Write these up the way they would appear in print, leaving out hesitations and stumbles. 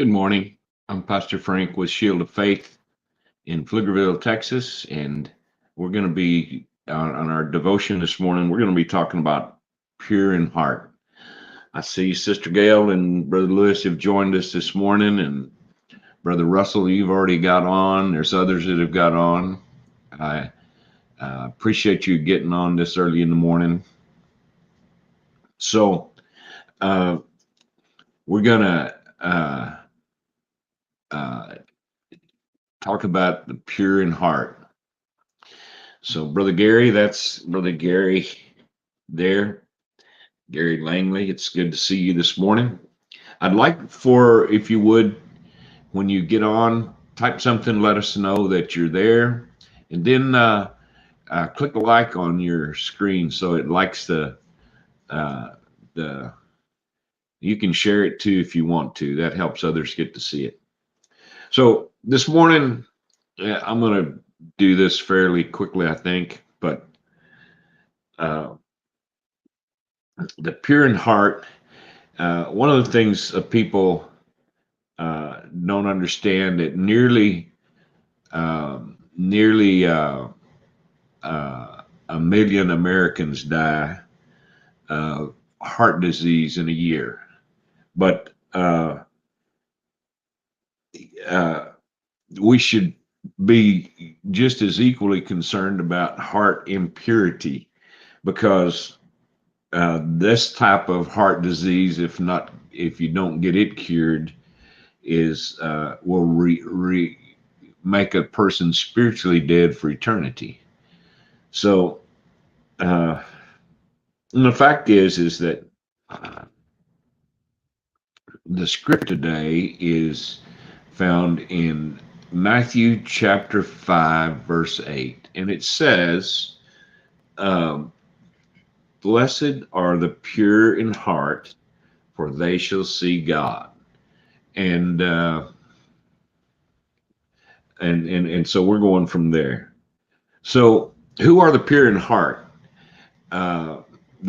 Good morning. I'm Pastor Frank with Shield of Faith in Pflugerville, Texas, and we're going to be on our devotion this morning. We're going to be talking about pure in heart. I see Sister Gail and Brother Lewis have joined us this morning, and Brother Russell, you've already got on. There's others that have got on. I appreciate you getting on this early in the morning. So uh, we're going to talk about the pure in heart. So, Brother Gary, that's Brother Gary there, Gary Langley. It's good to see you this morning. I'd like for, if you would, when you get on, type something, let us know that you're there, and then click a like on your screen so it likes the. You can share it too if you want to. That helps others get to see it. So this morning, I'm going to do this fairly quickly, I think, but the pure in heart. One of the things people don't understand that nearly a million Americans die of heart disease in a year, but we should be just as equally concerned about heart impurity, because this type of heart disease, if you don't get it cured, is will make a person spiritually dead for eternity. So, and the fact is that the script today is found in Matthew chapter 5, verse 8, and it says, "Blessed are the pure in heart, for they shall see God." And so we're going from there. So, who are the pure in heart? The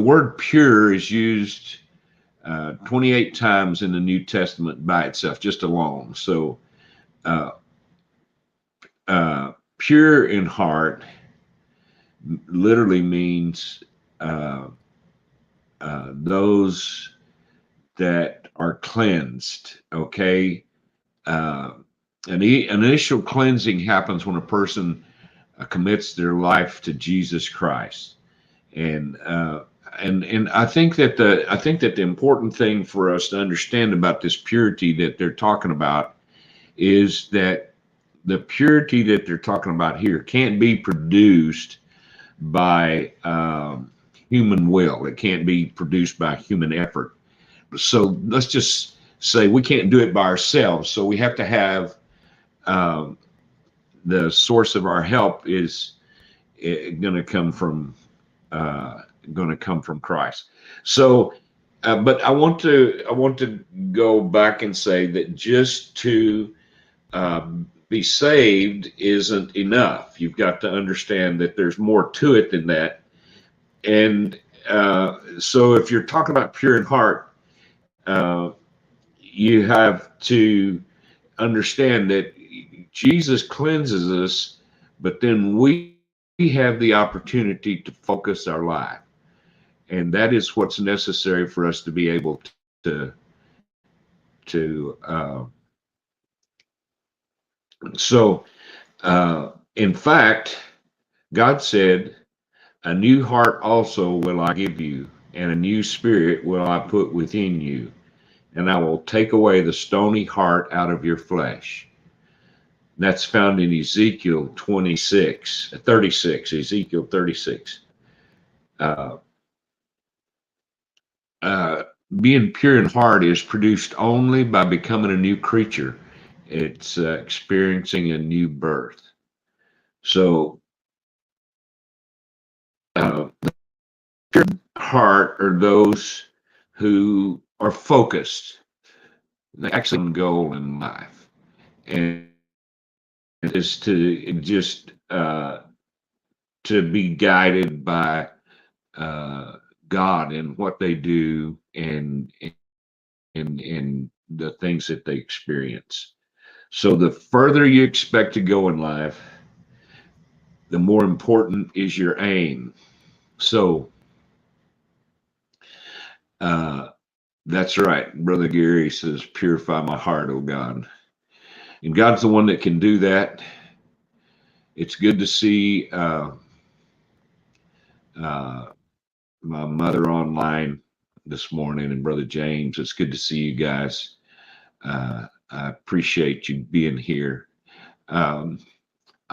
word pure is used 28 times in the New Testament by itself, just alone. So, pure in heart literally means those that are cleansed. Okay. An initial cleansing happens when a person commits their life to Jesus Christ, and I think that the important thing for us to understand about this purity that they're talking about is that the purity that they're talking about here can't be produced by human will. It can't be produced by human effort. So let's just say we can't do it by ourselves. So we have to have the source of our help is going to come from Christ. So, but I want to go back and say that just to be saved isn't enough. You've got to understand that there's more to it than that. And so, if you're talking about pure in heart, you have to understand that Jesus cleanses us, but then we have the opportunity to focus our life. And that is what's necessary for us to be able to so in fact, God said, "A new heart also will I give you, and a new spirit will I put within you, and I will take away the stony heart out of your flesh." That's found in Ezekiel 36, Ezekiel 36. Being pure in heart is produced only by becoming a new creature. It's experiencing a new birth. So, the pure heart are those who are focused. They actually have one goal in life, and it is to just to be guided by God in what they do, and the things that they experience. So the further you expect to go in life, the more important is your aim. So uh, that's right. Brother Gary says, purify my heart, oh God. And God's the one that can do that. It's good to see uh, my mother online this morning and Brother James. It's good to see you guys. I appreciate you being here. Um,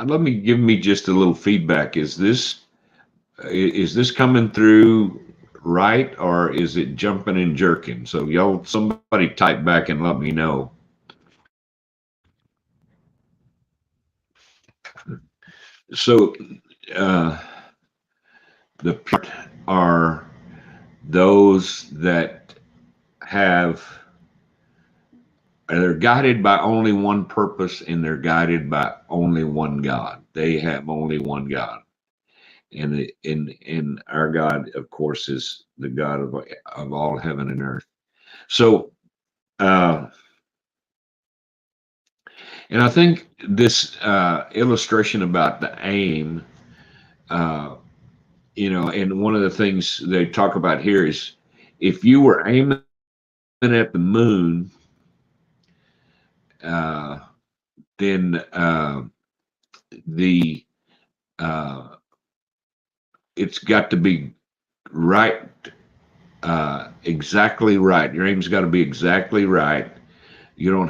Let me give me just a little feedback. Is this coming through right, or is it jumping and jerking? So y'all, somebody type back and let me know. So uh, the part are those that have they're guided by only one purpose, and they're guided by only one God. They have only one God. And our God, of course, is the God of all heaven and earth. So uh, and I think this illustration about the aim, uh, and one of the things they talk about here is if you were aiming at the moon, uh, then the uh, it's got to be right, exactly right. Your aim's got to be exactly right. You don't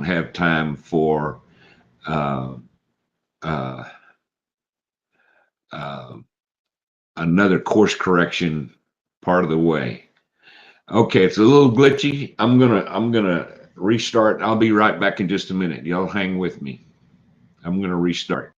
have time for uh, uh, uh, another course correction part of the way. Okay, it's a little glitchy. I'm gonna restart. I'll be right back in just a minute. Y'all hang with me. I'm gonna restart.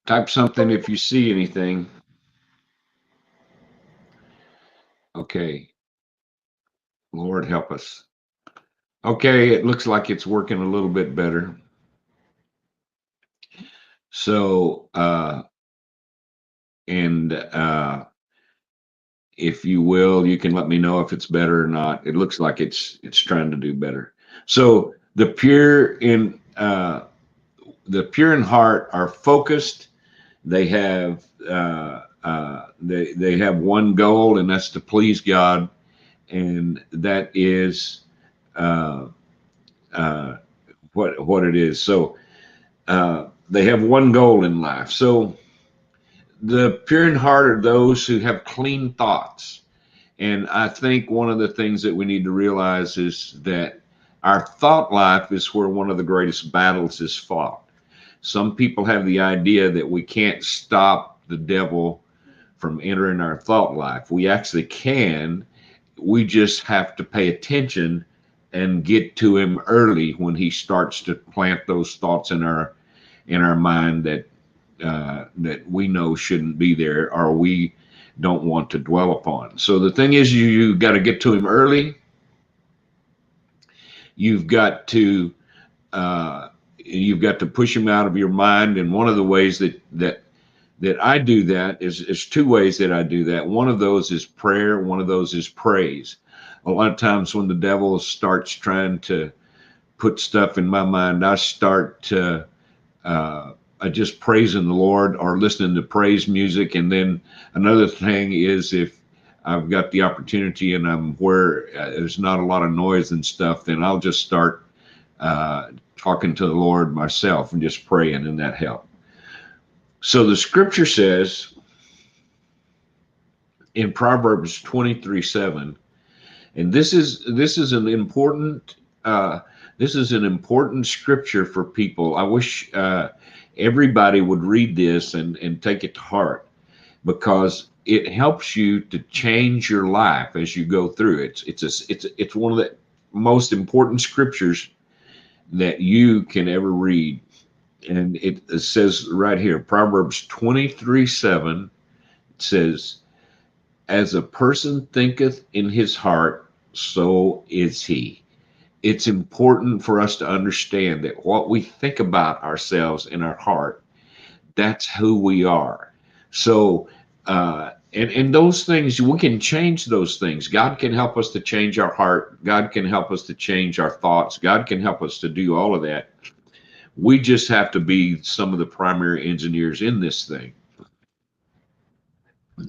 Type something if you see anything. Okay. Lord help us. Okay, it looks like it's working a little bit better. So, and if you will, you can let me know if it's better or not. It looks like it's trying to do better. So the pure in heart are focused. They have they have one goal, and that's to please God, and that is uh, uh, what it is. So they have one goal in life. So the pure in heart are those who have clean thoughts. And I think one of the things that we need to realize is that our thought life is where one of the greatest battles is fought. Some people have the idea that we can't stop the devil from entering our thought life. We actually can. We just have to pay attention and get to him early when he starts to plant those thoughts in our mind that we know shouldn't be there or we don't want to dwell upon. So the thing is, you got to get to him early. You've got to you've got to push him out of your mind. And one of the ways that I do that is two ways that I do that. One of those is prayer. One of those is praise. A lot of times when the devil starts trying to put stuff in my mind, I start to just praising the Lord or listening to praise music. And then another thing is if I've got the opportunity and I'm where there's not a lot of noise and stuff, then I'll just start talking to the Lord myself and just praying, and that helps. So the scripture says in Proverbs 23:7, and this is an important this is an important scripture for people. I wish everybody would read this and take it to heart because it helps you to change your life as you go through it. It's one of the most important scriptures that you can ever read. And it says right here, Proverbs 23:7 says, as a person thinketh in his heart, so is he. It's important for us to understand that what we think about ourselves in our heart, that's who we are. So, and those things, we can change those things. God can help us to change our heart. God can help us to change our thoughts. God can help us to do all of that. We just have to be some of the primary engineers in this thing.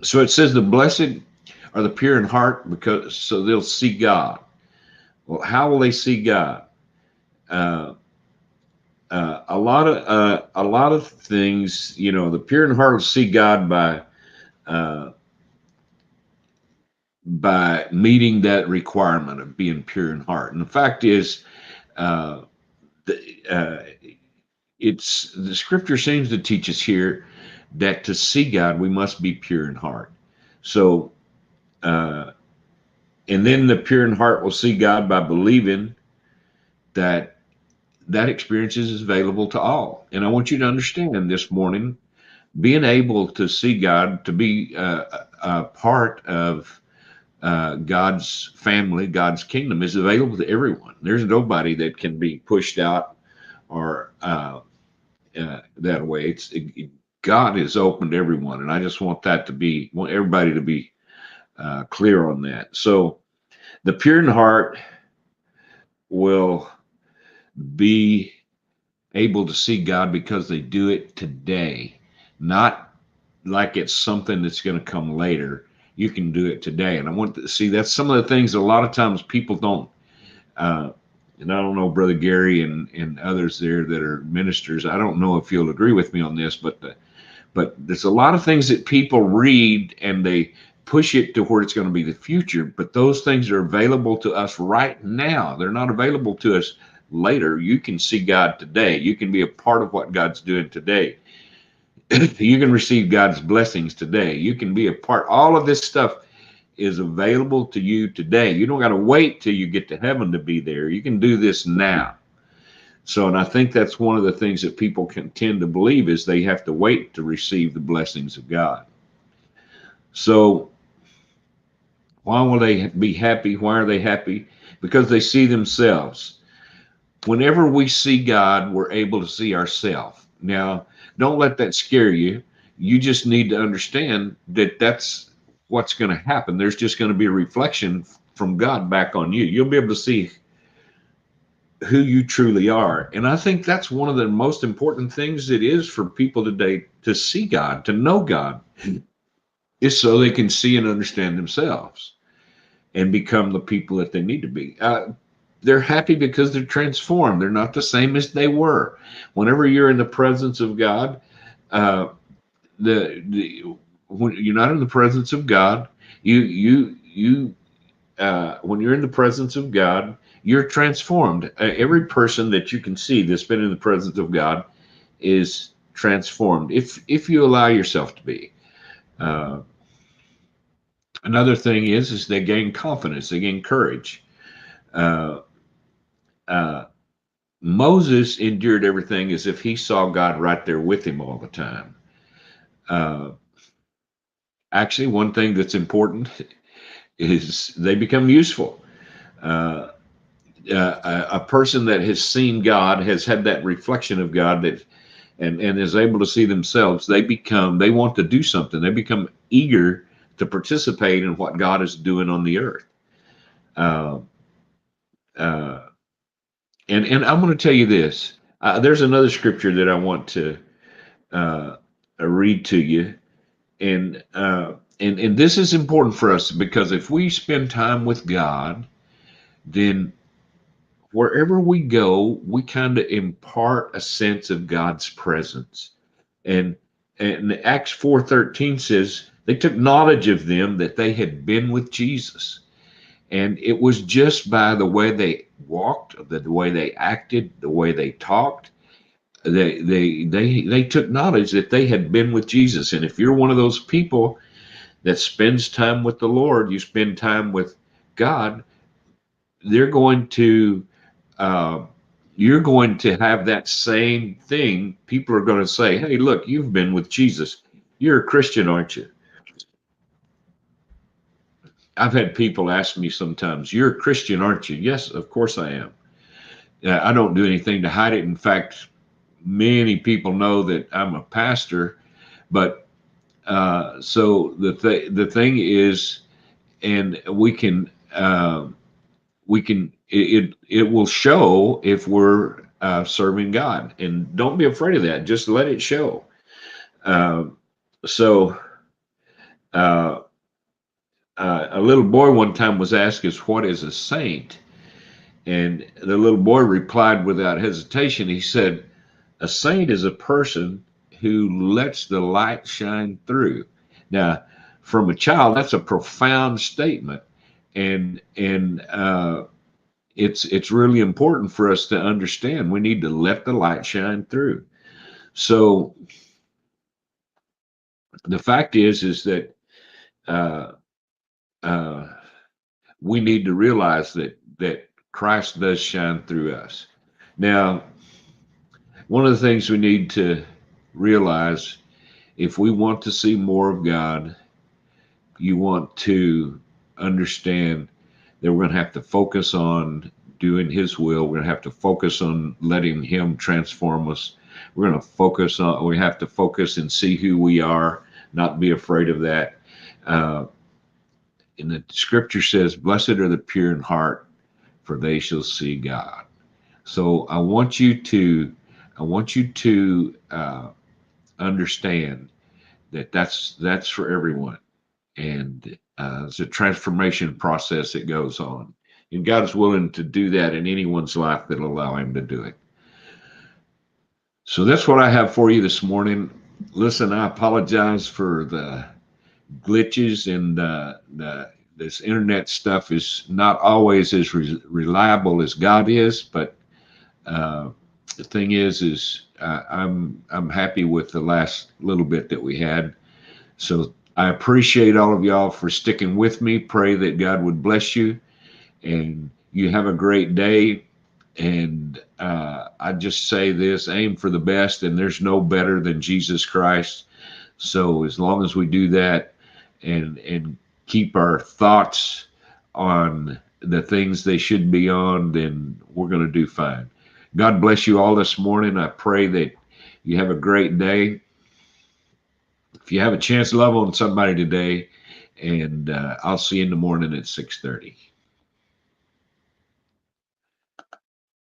So it says the blessed are the pure in heart because so they'll see God. Well, how will they see God? Uh, a lot of things, you know, the pure in heart will see God uh, by meeting that requirement of being pure in heart. And the fact is, uh, the, it's the scripture seems to teach us here that to see God we must be pure in heart. So, uh, and then the pure in heart will see God by believing that that experience is available to all. And I want you to understand this morning, being able to see God, to be a part of God's family, God's kingdom is available to everyone. There's nobody that can be pushed out or that way. God is open to everyone, and I just want everybody to be clear on that. So the pure in heart will be able to see God because they do it today, not like it's something that's going to come later. You can do it today. And I want to see that's some of the things a lot of times people don't. Uh, and I don't know, Brother Gary and others there that are ministers. I don't know if you'll agree with me on this, but there's a lot of things that people read and they push it to where it's going to be the future. But those things are available to us right now. They're not available to us later. You can see God today. You can be a part of what God's doing today. You can receive God's blessings today. You can be a part. All of this stuff is available to you today. You don't got to wait till you get to heaven to be there. You can do this now. So, and I think that's one of the things that people can tend to believe is they have to wait to receive the blessings of God. So, why will they be happy? Why are they happy? Because they see themselves. Whenever we see God, we're able to see ourselves. Now, don't let that scare you. You just need to understand that that's what's going to happen. There's just going to be a reflection from God back on you. You'll be able to see who you truly are. And I think that's one of the most important things it is for people today to see God, to know God, is so they can see and understand themselves and become the people that they need to be. They're happy because they're transformed. They're not the same as they were. Whenever you're in the presence of God, uh, the when you're not in the presence of God, when you're in the presence of God, you're transformed. Every person that you can see that's been in the presence of God is transformed if you allow yourself to be. Uh, Another thing is they gain confidence, they gain courage. Uh, uh, Moses endured everything as if he saw God right there with him all the time. Uh, Actually, one thing that's important is they become useful. Uh, a person that has seen God has had that reflection of God that and is able to see themselves. They want to do something. They become eager to participate in what God is doing on the earth. Uh, uh, and I'm going to tell you this. There's another scripture that I want to uh, read to you, and this is important for us because if we spend time with God, then wherever we go, we kind of impart a sense of God's presence. And and Acts 4:13 says they took knowledge of them that they had been with Jesus. And it was just by the way they walked, the way they acted, the way they talked. They took knowledge that they had been with Jesus. And if you're one of those people that spends time with the Lord, you spend time with God, they're going to uh, you're going to have that same thing. People are going to say, "Hey, look, you've been with Jesus. You're a Christian, aren't you?" I've had people ask me sometimes, "You're a Christian, aren't you?" Yes, of course I am. I don't do anything to hide it. In fact, many people know that I'm a pastor. But so the thing is, and we can it will show if we're serving God, and don't be afraid of that. Just let it show. Uh, so uh, a little boy one time was asked us, "What is a saint?" And the little boy replied without hesitation. He said, "A saint is a person who lets the light shine through." Now, from a child, that's a profound statement, and it's really important for us to understand. We need to let the light shine through. So the fact is that uh, uh, we need to realize that Christ does shine through us. Now, one of the things we need to realize, if we want to see more of God, you want to understand that we're going to have to focus on doing His will. We're going to have to focus on letting Him transform us. We have to focus and see who we are, not be afraid of that. Uh, and the scripture says, "Blessed are the pure in heart, for they shall see God." So I want you to understand that that's for everyone, and it's a transformation process that goes on, and God is willing to do that in anyone's life that'll allow Him to do it. So that's what I have for you this morning. Listen, I apologize for the glitches and this internet stuff is not always as reliable as God is, but uh, the thing is I'm happy with the last little bit that we had. So I appreciate all of y'all for sticking with me. Pray that God would bless you and you have a great day. And I just say this: aim for the best, and there's no better than Jesus Christ. So as long as we do that, and keep our thoughts on the things they should be on, then we're going to do fine. God bless you all this morning. I pray that you have a great day. If you have a chance, love on somebody today, and I'll see you in the morning at 6:30.